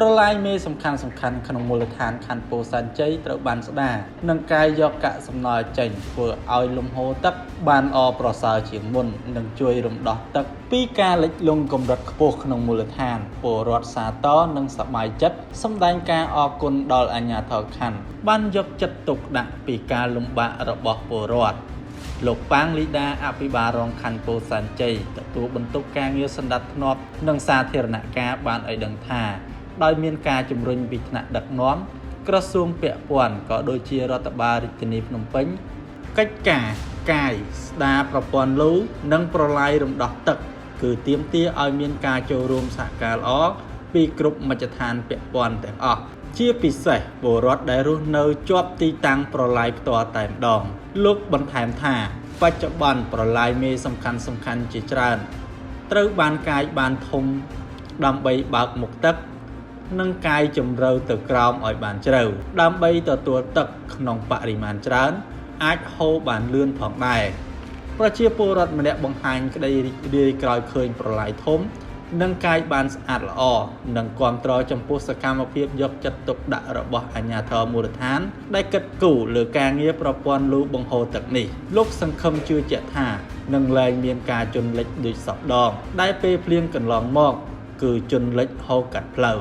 ប្រឡាយមេសំខាន់ក្នុងមូលដ្ឋានខណ្ឌពោធិ៍សែនជ័យត្រូវបានស្ដារនិងការយកកាកសំណល់ចេញធ្វើឲ្យលំហូរទឹកបានល្អប្រសើរជាងមុននិងជួយរំដោះទឹកពីការលិចលង់កម្រិតខ្ពស់ក្នុងមូលដ្ឋានពលរដ្ឋសាទរនិងសប្បាយចិត្តសម្ដែងការអរគុណដល់អាជ្ញាធរខណ្ឌបានយកចិត្តទុកដាក់ពីការលំបាករបស់ពលរដ្ឋលោកប៉ាងលីដាអភិបាលរងខណ្ឌពោធិ៍សែនជ័យទទួលបន្ទុកការងារសណ្ដាប់ធ្នាប់និងសាធារណការបានឲ្យដឹងថាដោយមានការជំរុញពីថ្នាក់ដឹកនាំក្រសួងពាក់ព័ន្ធក៏ដូចជារដ្ឋបាលរាជធានីភ្នំពេញកិច្ចការកាយស្ដារប្រព័ន្ធលូនិងប្រឡាយរំដោះទឹកគឺទាមទារឲ្យមានការចូលរួមសហការល្អពីគ្រប់មជ្ឈដ្ឋានពាក់ព័ន្ធទាំងអស់ជាពិសេសពលរដ្ឋដែលរស់នៅជាប់ទីតាំងប្រឡាយផ្ទាល់តែម្ដងលោកបន្ថែមថាបច្ចុប្បន្នប្រឡាយមេសំខាន់ជាច្រើនត្រូវបានកាយបានធំដើម្បីបើកមុខទឹកនិងកាយជម្រៅទៅក្រោមឲ្យបានជ្រៅដើម្បីទទួលទឹកក្នុងបរិមាណច្រើនអាចហូរបានលឿនផងដែរប្រជាពលរដ្ឋម្នាក់បង្ហាញក្តីរីករាយក្រោយឃើញប្រឡាយធំនិងកាយបានស្អាតល្អនិងគាំទ្រចំពោះសកម្មភាពយកចិត្តទុកដាក់របស់អាជ្ញាធរមូលដ្ឋានដែលគិតគូរលើការងារប្រព័ន្ធលូបង្ហូរទឹកនេះលោកសង្ឃឹមជឿជាក់ថានឹងលែងមានការជន់លិចដូចសពដងដែលពេលភ្លៀងកន្លងមកគឺជន់លិចហូរកាត់ផ្លូវ